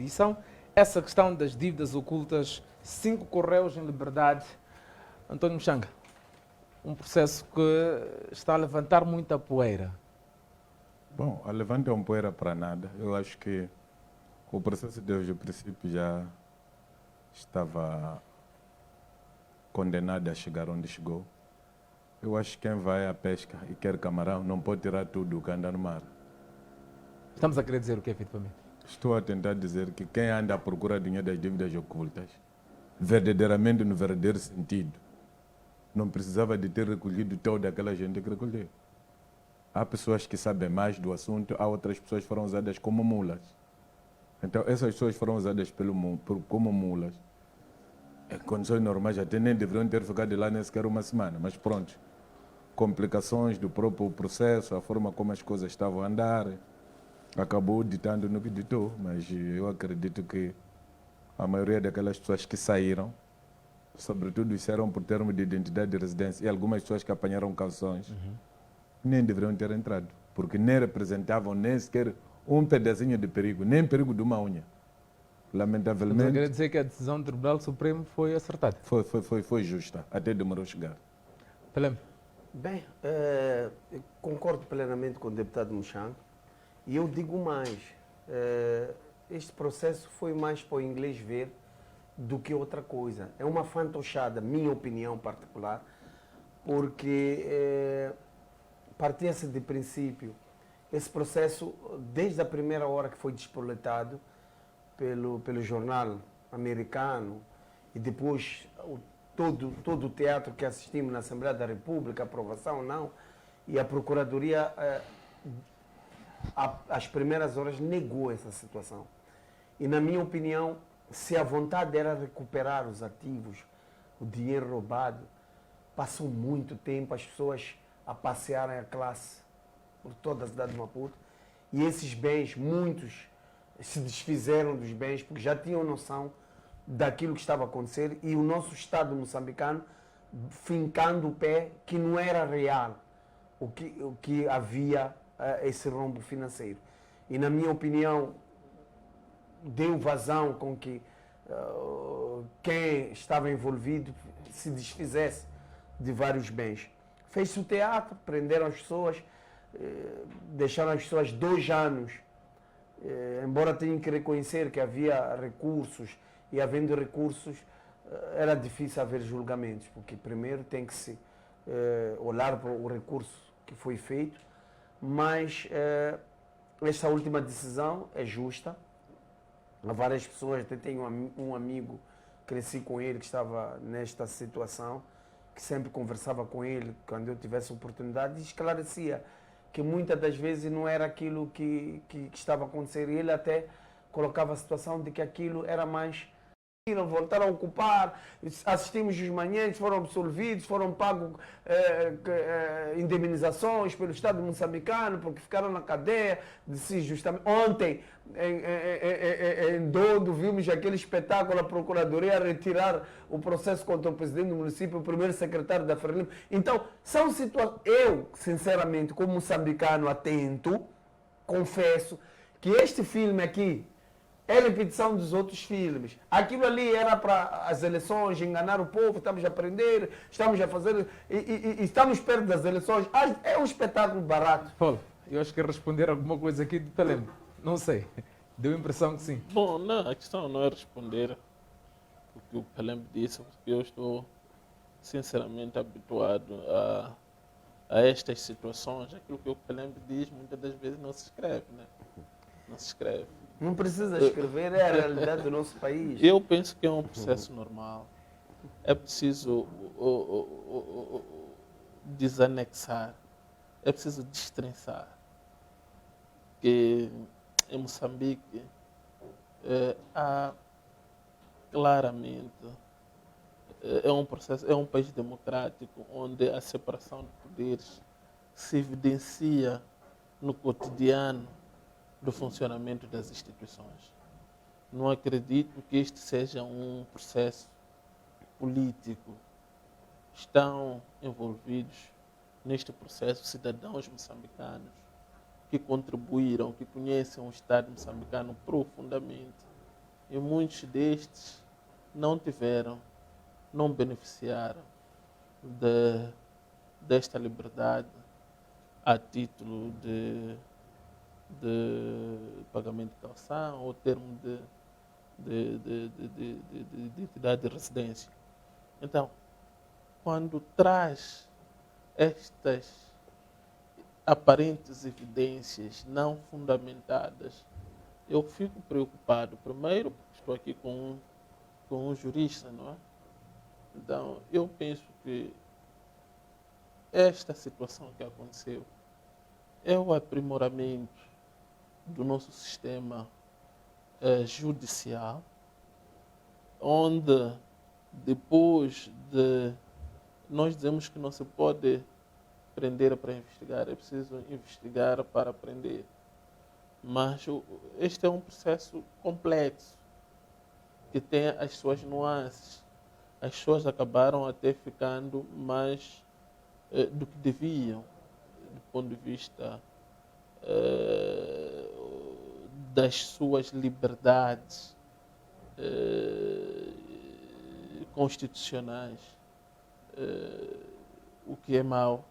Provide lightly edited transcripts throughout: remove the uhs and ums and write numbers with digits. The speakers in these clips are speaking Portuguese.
edição. Essa questão das dívidas ocultas, 5 correios em liberdade. António Mchanga, um processo que está a levantar muita poeira. Bom, a levanta uma poeira para nada. Eu acho que o processo desde o princípio já estava condenado a chegar onde chegou. Eu acho que quem vai à pesca e quer camarão não pode tirar tudo o que anda no mar. Estamos a querer dizer o que é efetivamente? Estou a tentar dizer que quem anda à procura de dinheiro das dívidas ocultas, verdadeiramente no verdadeiro sentido, não precisava de ter recolhido toda aquela gente que recolheu. Há pessoas que sabem mais do assunto, há outras pessoas que foram usadas como mulas. Então, essas pessoas foram usadas como mulas. Em condições normais, até nem deveriam ter ficado lá nem sequer uma semana, mas pronto. Complicações do próprio processo, a forma como as coisas estavam a andar, acabou ditando no que ditou, mas eu acredito que a maioria daquelas pessoas que saíram, sobretudo saíram por termo de identidade de residência, e algumas pessoas que apanharam calções, nem deveriam ter entrado, porque nem representavam nem sequer um pedacinho de perigo, nem perigo de uma unha. Lamentavelmente. Então, quer dizer que a decisão do Tribunal Supremo foi acertada? Foi justa, até demorou a chegar. Pelem. Bem, eu concordo plenamente com o deputado Mchanga e eu digo mais, este processo foi mais para o inglês ver do que outra coisa. É uma fantochada, minha opinião particular, porque partia-se de princípio, esse processo, desde a primeira hora que foi desproletado pelo jornal americano e depois todo o teatro que assistimos na Assembleia da República, aprovação ou não, e a Procuradoria, às primeiras horas, negou essa situação. E, na minha opinião, se a vontade era recuperar os ativos, o dinheiro roubado, passou muito tempo as pessoas a passearem a classe por toda a cidade de Maputo, e esses bens, muitos se desfizeram dos bens porque já tinham noção daquilo que estava a acontecer, e o nosso Estado moçambicano fincando o pé que não era real o que havia esse rombo financeiro. E, na minha opinião, deu vazão com que quem estava envolvido se desfizesse de vários bens. Fez-se o teatro, prenderam as pessoas, deixaram as pessoas 2 anos, embora tenham que reconhecer que havia recursos, e havendo recursos era difícil haver julgamentos, porque primeiro tem que se olhar para o recurso que foi feito, mas esta última decisão é justa. Há várias pessoas, até tenho um amigo, cresci com ele, que estava nesta situação, que sempre conversava com ele quando eu tivesse oportunidade, e esclarecia que muitas das vezes não era aquilo que estava a acontecer, e ele até colocava a situação de que aquilo era mais... voltaram a ocupar, assistimos os manhãs, foram absolvidos, foram pagos indemnizações pelo Estado moçambicano porque ficaram na cadeia, disse justamente ontem em Dodo vimos aquele espetáculo, a Procuradoria retirar o processo contra o presidente do município, o primeiro secretário da Frelimo. Então, são situações, eu sinceramente como moçambicano atento, confesso que este filme aqui é repetição dos outros filmes. Aquilo ali era para as eleições, enganar o povo, estamos a aprender, estamos a fazer, e estamos perto das eleições. É um espetáculo barato. Paulo, eu acho que responder alguma coisa aqui de Pelem. Não sei. Deu a impressão que sim. Bom, não, a questão não é responder o que o Pelem disse, porque eu estou sinceramente habituado a estas situações. Aquilo que o Pelem diz, muitas das vezes não se escreve, né? Não se escreve. Não precisa escrever, é a realidade do nosso país. Eu penso que é um processo normal. É preciso desanexar, é preciso destrinçar. Que em Moçambique há claramente é um país democrático onde a separação de poderes se evidencia no cotidiano do funcionamento das instituições. Não acredito que este seja um processo político. Estão envolvidos neste processo cidadãos moçambicanos que contribuíram, que conhecem o Estado moçambicano profundamente E muitos destes não beneficiaram desta liberdade a título de pagamento de calção ou termo de entidade de residência. Então, quando traz estas aparentes evidências não fundamentadas, eu fico preocupado. Primeiro, porque estou aqui com um jurista, não é? Então, eu penso que esta situação que aconteceu é o aprimoramento do nosso sistema judicial, onde depois de nós dizemos que não se pode prender para investigar, é preciso investigar para prender. Mas este é um processo complexo, que tem as suas nuances. As pessoas acabaram até ficando mais do que deviam, do ponto de vista das suas liberdades constitucionais, o que é mau,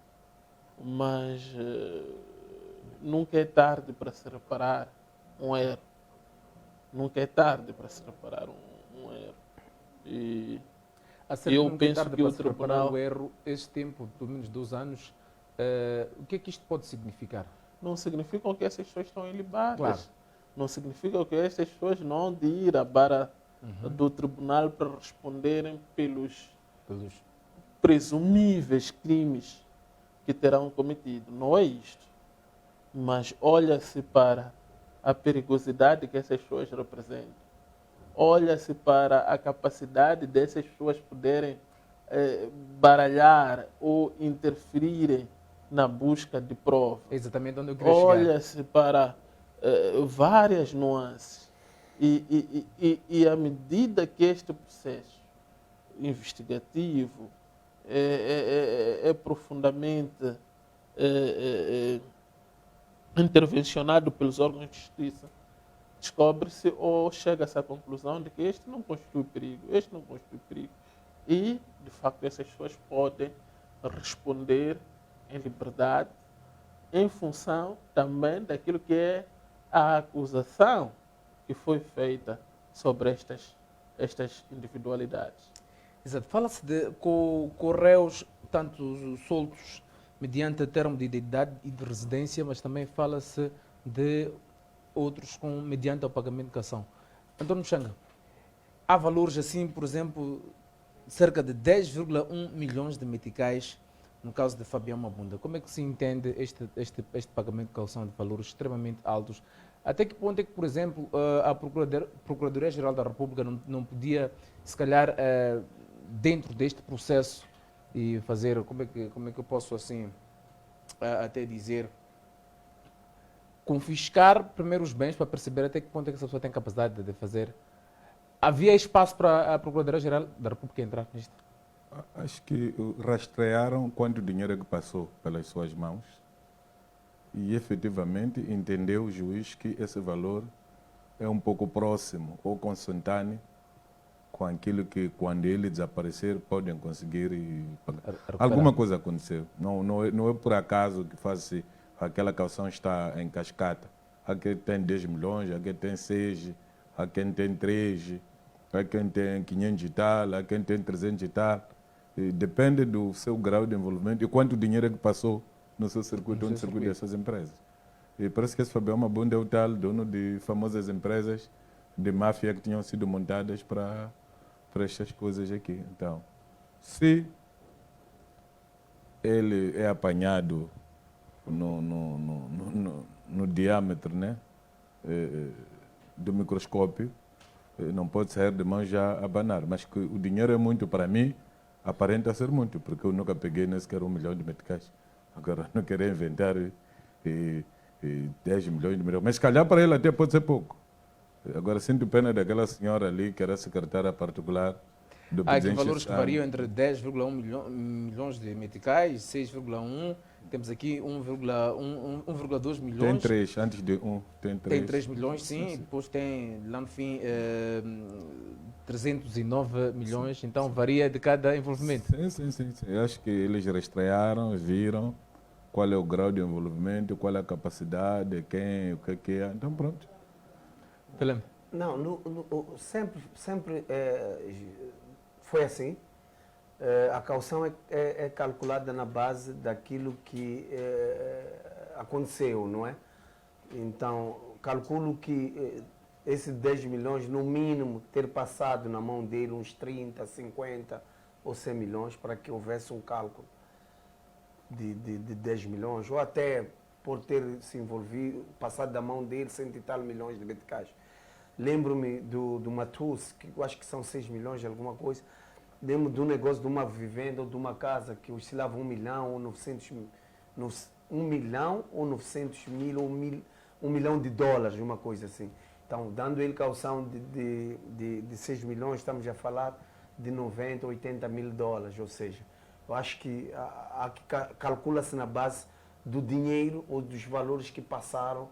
mas nunca é tarde para se reparar um erro. Nunca é tarde para se reparar um erro. E eu penso que o tribunal... o erro, esse tempo, pelo menos 2 anos, o que é que isto pode significar? Não significa que essas pessoas estão ilibadas. Claro. Não significa que essas pessoas não hão de ir à barra do tribunal para responderem pelos presumíveis crimes que terão cometido. Não é isto. Mas olha-se para a perigosidade que essas pessoas representam. Olha-se para a capacidade dessas pessoas poderem baralhar ou interferirem na busca de prova. É exatamente onde eu queria chegar. Olha-se para várias nuances. E à medida que este processo investigativo é profundamente intervencionado pelos órgãos de justiça, descobre-se ou chega-se à conclusão de que este não constitui perigo, este não constitui perigo. E, de facto, essas pessoas podem responder em liberdade em função também daquilo que é a acusação que foi feita sobre estas individualidades. Exato. Fala-se de réus, tanto soltos mediante termo de identidade e de residência, mas também fala-se de outros mediante o pagamento de calção. António Mchanga, há valores assim, por exemplo, cerca de 10,1 milhões de meticais no caso de Fabião Mabunda. Como é que se entende este pagamento de calção de valores extremamente altos? Até que ponto é que, por exemplo, a Procuradoria-Geral da República não podia, se calhar, dentro deste processo, e fazer, como é que eu posso assim, até dizer, confiscar primeiro os bens para perceber até que ponto é que essa pessoa tem capacidade de fazer? Havia espaço para a Procuradoria-Geral da República entrar nisto? Acho que rastrearam quanto dinheiro é que passou pelas suas mãos e efetivamente entendeu o juiz que esse valor é um pouco próximo ou consentâneo com aquilo que, quando ele desaparecer, podem conseguir pagar. Alguma coisa aconteceu. Não é por acaso que faz-se aquela calção está em cascata. Há quem tem 10 milhões, há quem tem 6, há quem tem 3, há quem tem 500 e tal, há quem tem 300 e tal. E depende do seu grau de envolvimento e quanto dinheiro é que passou no seu circuito ou no circuito dessas empresas. E parece que esse Fabião Mabunda é o tal dono de famosas empresas de máfia que tinham sido montadas para estas coisas aqui. Então, se ele é apanhado no diâmetro, né, do microscópio, não pode sair de mão já a abanar. Mas que o dinheiro é muito para mim, aparenta ser muito, porque eu nunca peguei nem sequer 1 milhão de meticais. Agora, não querer inventar 10 milhões de meticais. Mas, se calhar, para ele até pode ser pouco. Agora, sinto pena daquela senhora ali, que era secretária particular do presidente. Há valores que variam entre 10,1 milhões de meticais, 6,1 Temos aqui 1,2 Tem milhões. 3, antes de 1, tem 3. Tem 3 milhões, sim, e depois tem, lá no fim, 309 milhões, então varia de cada envolvimento. Sim. Eu acho que eles rastrearam, viram qual é o grau de envolvimento, qual é a capacidade, quem, o que é. Então, pronto. Pelé. Não, sempre foi assim. A caução é calculada na base daquilo que aconteceu, não é? Então, calculo que esses 10 milhões, no mínimo, ter passado na mão dele uns 30, 50 ou 100 milhões para que houvesse um cálculo de 10 milhões, ou até por ter se envolvido, passado da mão dele 100 e tal milhões de meticais. Lembro-me do Matus, que eu acho que são 6 milhões de alguma coisa. Lembro do negócio de uma vivenda ou de uma casa que oscilava 1 milhão ou 900 mil, 1 milhão ou 900 mil ou 1 milhão de dólares, uma coisa assim. Então, dando ele caução de 6 milhões, estamos a falar de 90, 80 mil dólares, ou seja, eu acho que calcula-se na base do dinheiro ou dos valores que passaram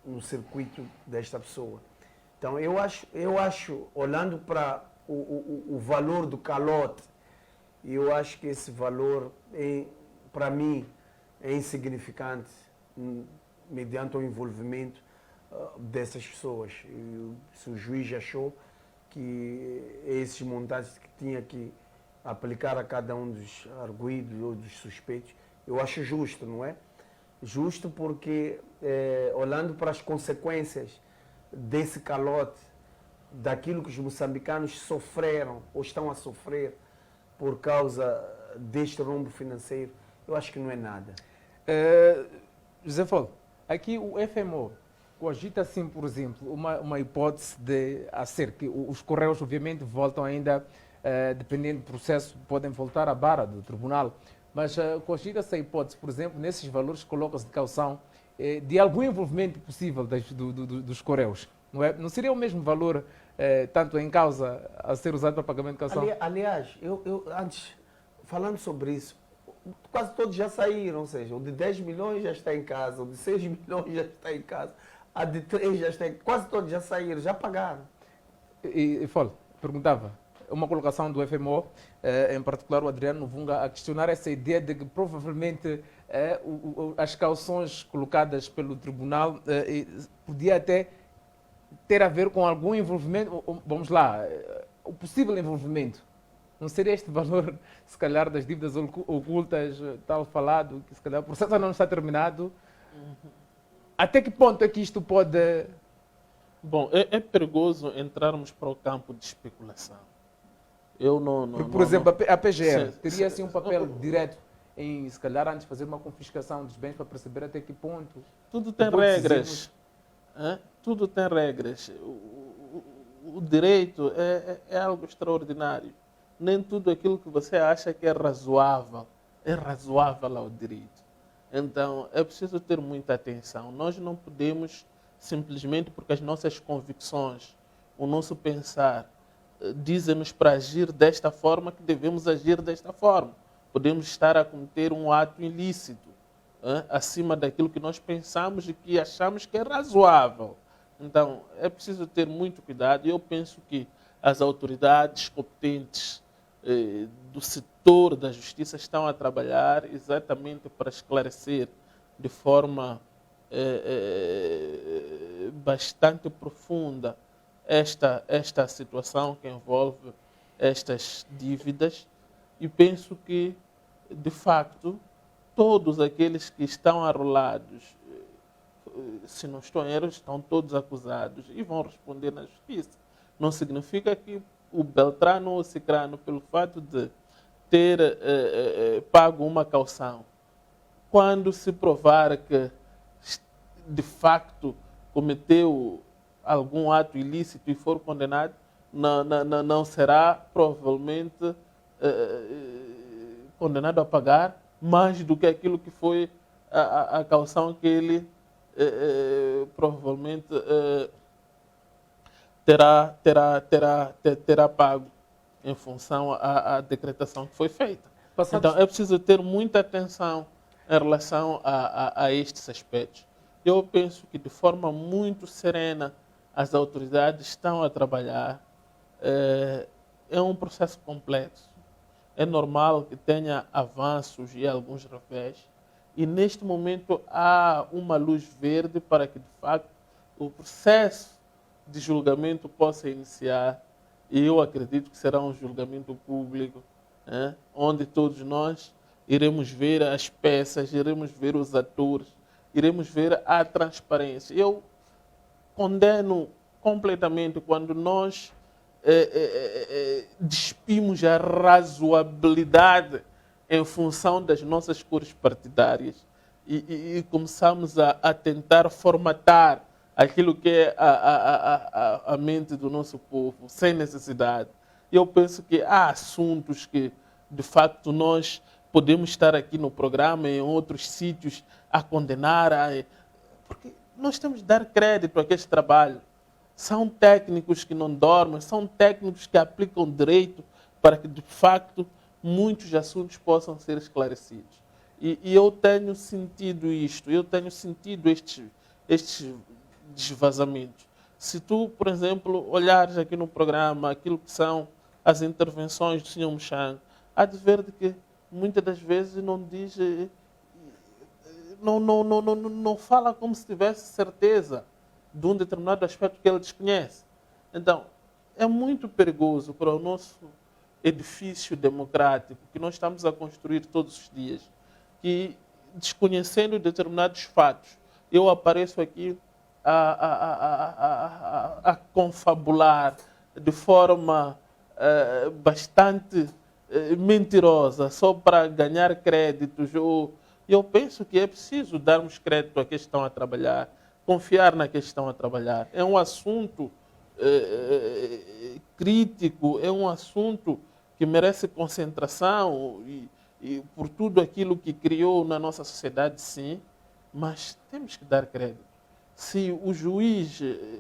no circuito desta pessoa. Então, eu acho olhando para o valor do calote, eu acho que esse valor, para mim, é insignificante mediante o envolvimento dessas pessoas. Se o juiz achou que esses montantes que tinha que aplicar a cada um dos arguidos ou dos suspeitos, eu acho justo, não é? Justo porque, olhando para as consequências desse calote, daquilo que os moçambicanos sofreram ou estão a sofrer por causa deste rombo financeiro, eu acho que não é nada. José Fol, aqui o FMO cogita, assim, por exemplo, uma hipótese de ser que os Correios, obviamente, voltam ainda, dependendo do processo, podem voltar à barra do tribunal, mas cogita-se a hipótese, por exemplo, nesses valores que coloca-se de caução, de algum envolvimento possível dos Correios. Não é? Não seria o mesmo valor, tanto em causa, a ser usado para pagamento de caução? Aliás, eu antes, falando sobre isso, quase todos já saíram, ou seja, o de 10 milhões já está em casa, o de 6 milhões já está em casa, a de 3 já está em casa, quase todos já saíram, já pagaram. E Fol, perguntava, uma colocação do FMO, em particular o Adriano Vunga, a questionar essa ideia de que provavelmente as cauções colocadas pelo tribunal podia até ter a ver com algum envolvimento, vamos lá, o possível envolvimento. Não seria este valor, se calhar, das dívidas ocultas, tal falado, que se calhar o processo ainda não está terminado? Até que ponto é que isto pode... Bom, é perigoso entrarmos para o campo de especulação. Eu não... Por exemplo, a PGR Sim, teria assim um papel direto em, se calhar, antes fazer uma confiscação dos bens para perceber até que ponto... Tudo tem regras. Tudo tem regras. O direito é algo extraordinário. Nem tudo aquilo que você acha que é razoável ao direito. Então, é preciso ter muita atenção. Nós não podemos, simplesmente porque as nossas convicções, o nosso pensar, dizem-nos para agir desta forma, que devemos agir desta forma. Podemos estar a cometer um ato ilícito, acima daquilo que nós pensamos e que achamos que é razoável. Então, é preciso ter muito cuidado. E eu penso que as autoridades competentes do setor da justiça estão a trabalhar exatamente para esclarecer de forma bastante profunda esta situação que envolve estas dívidas, e penso que, de facto, todos aqueles que estão arrolados, se não estão em erro, estão todos acusados e vão responder na justiça. Não significa que o Beltrano ou o Cicrano, pelo fato de ter pago uma caução, quando se provar que de facto cometeu algum ato ilícito e for condenado, não será provavelmente condenado a pagar mais do que aquilo que foi a caução que ele provavelmente terá pago em função à decretação que foi feita. Passados Então, é preciso ter muita atenção em relação a estes aspectos. Eu penso que, de forma muito serena, as autoridades estão a trabalhar. É um processo complexo. É normal que tenha avanços e alguns revés. E, neste momento, há uma luz verde para que, de facto, o processo de julgamento possa iniciar. E eu acredito que será um julgamento público, onde todos nós iremos ver as peças, iremos ver os atores, iremos ver a transparência. Eu condeno completamente quando nós despimos a razoabilidade em função das nossas cores partidárias e começamos a tentar formatar aquilo que é a mente do nosso povo, sem necessidade. Eu penso que há assuntos que, de facto, nós podemos estar aqui no programa, em outros sítios, a condenar, porque nós temos de dar crédito a este trabalho. São técnicos que não dormem, são técnicos que aplicam direito para que, de facto, muitos assuntos possam ser esclarecidos. E eu tenho sentido isto, eu tenho sentido estes desvazamentos. Se tu, por exemplo, olhares aqui no programa aquilo que são as intervenções do Sr. Mchang, há de ver de que muitas das vezes não diz, não fala como se tivesse certeza de um determinado aspecto que ele desconhece. Então, é muito perigoso para o nosso edifício democrático que nós estamos a construir todos os dias, que, desconhecendo determinados fatos, eu apareço aqui a confabular de forma bastante mentirosa, só para ganhar créditos. Eu penso que é preciso darmos crédito a quem estão a trabalhar, confiar na que estão a trabalhar. É um assunto crítico, é um assunto que merece concentração e por tudo aquilo que criou na nossa sociedade, sim, mas temos que dar crédito. Se os juízes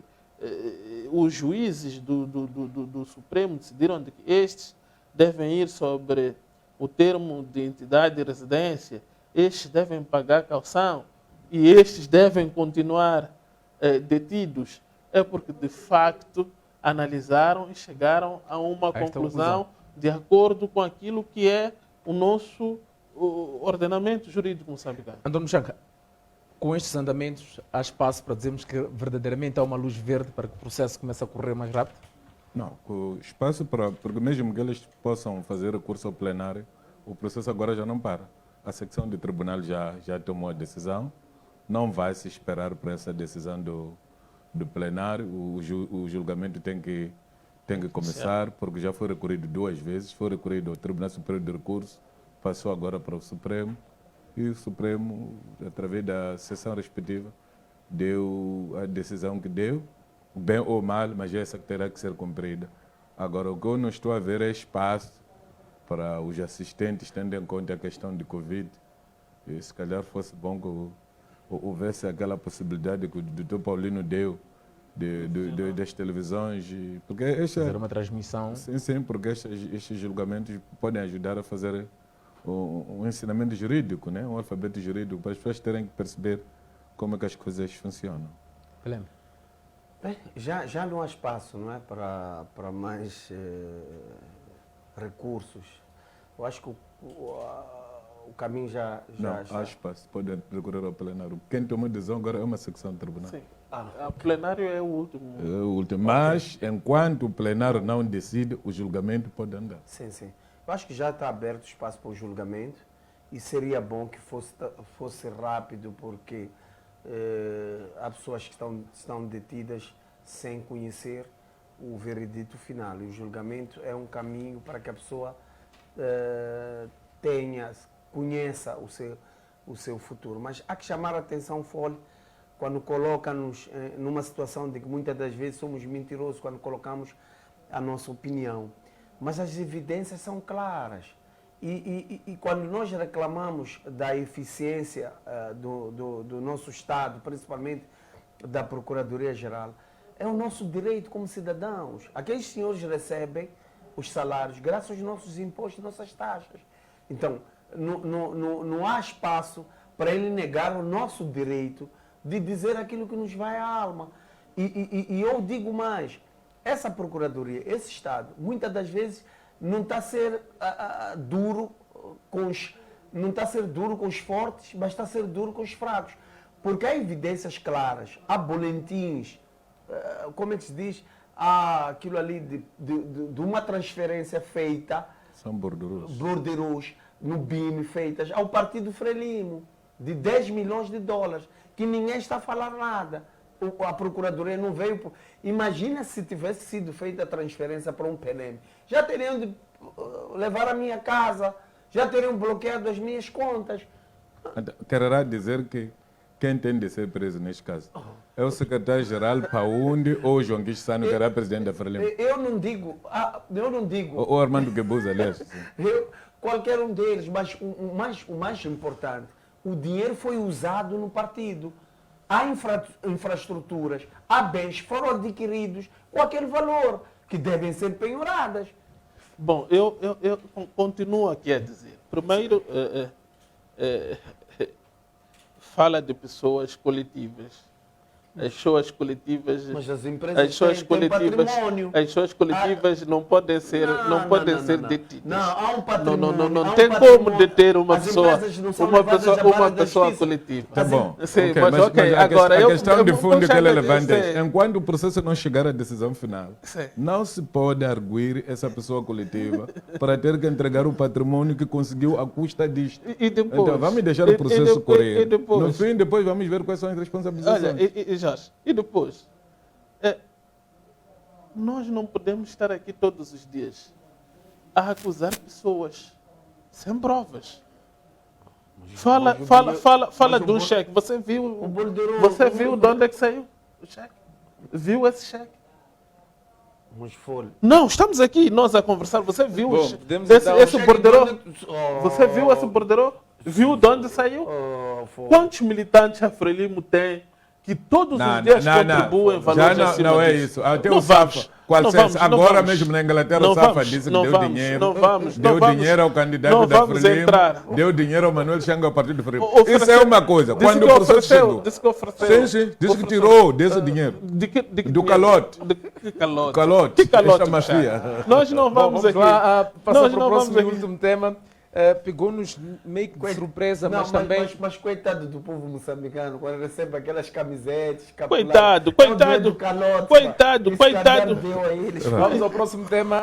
do Supremo decidiram de que estes devem ir sobre o termo de entidade de residência, estes devem pagar caução e estes devem continuar detidos, é porque, de facto, analisaram e chegaram a uma conclusão de acordo com aquilo que é o nosso ordenamento jurídico moçambicano. António Mchang, com estes andamentos, há espaço para dizermos que verdadeiramente há uma luz verde para que o processo comece a correr mais rápido? Não, o espaço para, porque mesmo que eles possam fazer recurso ao plenário, o processo agora já não para. A secção de tribunal já tomou a decisão, não vai se esperar por essa decisão do plenário, o julgamento tem que começar, porque já foi recorrido 2 vezes, foi recorrido ao Tribunal Superior de Recursos, passou agora para o Supremo, e o Supremo, através da sessão respectiva, deu a decisão que deu, bem ou mal, mas é essa que terá que ser cumprida. Agora, o que eu não estou a ver é espaço para os assistentes, tendo em conta a questão de Covid. E se calhar fosse bom que houvesse aquela possibilidade que o Dr. Paulino deu das televisões. Porque fazer uma transmissão. Sim, porque estes julgamentos podem ajudar a fazer um ensinamento jurídico, né? Um alfabeto jurídico, para as pessoas terem que perceber como é que as coisas funcionam. Belém. Bem, já não há espaço, não é, para mais recursos. Eu acho que o caminho já Há espaço, pode recorrer ao plenário. Quem tomou decisão agora é uma secção do tribunal. Sim. O plenário é o último. É o último. Mas, enquanto o plenário não decide, o julgamento pode andar. Sim. Eu acho que já está aberto espaço para o julgamento e seria bom que fosse rápido, porque há pessoas que estão detidas sem conhecer o veredito final. E o julgamento é um caminho para que a pessoa conheça o seu futuro. Mas há que chamar a atenção, Folha, quando coloca-nos numa situação de que muitas das vezes somos mentirosos quando colocamos a nossa opinião. Mas as evidências são claras. E quando nós reclamamos da eficiência do nosso Estado, principalmente da Procuradoria-Geral, é o nosso direito como cidadãos. Aqueles senhores recebem os salários graças aos nossos impostos e nossas taxas. Então, não há espaço para ele negar o nosso direito de dizer aquilo que nos vai à alma. E eu digo mais, essa Procuradoria, esse Estado, muitas das vezes não está a ser duro não está a ser duro com os fortes, mas está a ser duro com os fracos. Porque há evidências claras, há boletins, como é que se diz? Há aquilo ali de uma transferência feita, São borderouxos. borderouxos, no BIM feitas ao Partido Frelimo, de 10 milhões de dólares, que ninguém está a falar nada. A Procuradoria não veio. Imagina se tivesse sido feita a transferência para um PNM. Já teriam de levar a minha casa, já teriam bloqueado as minhas contas. Quererá dizer que quem tem de ser preso neste caso é o secretário-geral Paundi ou o João Guichissano, que era presidente da Frelimo? Eu não digo. Ou Armando Guebuza, aliás. Qualquer um deles, mas o mais importante, o dinheiro foi usado no partido. Há infraestruturas, há bens que foram adquiridos com aquele valor, que devem ser penhoradas. Bom, eu continuo aqui a dizer. Primeiro, fala de pessoas coletivas. As pessoas coletivas, Mas as empresas têm patrimônio. as pessoas coletivas não podem ser, não podem ser detidas. Não, há um patrimônio. Não há um tem como patrimônio. deter uma As pessoa, empresas não são levadas à uma vara da pessoa justiça. coletiva. Tá bom. Sim, Ok, mas ok, a agora a eu questão de fundo que ele levanta é, sei. enquanto o processo não chegar à decisão final, Sim. não se pode arguir essa pessoa coletiva para ter que entregar o patrimônio que conseguiu à custa disto. E depois? Então, vamos deixar o processo correr. E depois? No fim, depois vamos ver quais são as responsabilizações. Olha, Jorge, e depois? Nós não podemos estar aqui todos os dias a acusar pessoas sem provas. Fala mas do o cheque. Você viu de onde é que saiu o cheque? Viu esse cheque? Mas foi. Não, estamos aqui nós a conversar. Você viu Bom, podemos esse então- borderô? Você viu esse borderô? Viu de onde saiu? Quantos militantes a Frelimo tem que todos os dias contribuem valores Já acima não é disso? isso. Até Não o Safa, vamos, qual não senso? vamos, não Agora vamos. mesmo na Inglaterra Não o Safa vamos, disse que não deu vamos, dinheiro. não vamos, deu não vamos. dinheiro ao candidato Não da vamos Frelimo. entrar. Deu dinheiro ao Manuel Changa ao partido Frelimo. Ofereceu- Isso é uma coisa. Disse Quando que o processo ofereceu, chegou. disse que ofereceu. Sim, sim. Disse que Ofereceu. tirou desse dinheiro. Do calote. De que calote? Calote. Que calote, Esta mafia. Michel? Nós não Bom, vamos aqui. lá passar Nós para não o próximo vamos e aqui. último tema. Pegou-nos meio que de surpresa, Não, mas também... mas coitado do povo moçambicano, quando recebe aquelas camisetes, Coitado, capulares, é o dinheiro coitado, do calote, coitado, esse coitado. caderno deu a eles. Vamos ao próximo tema.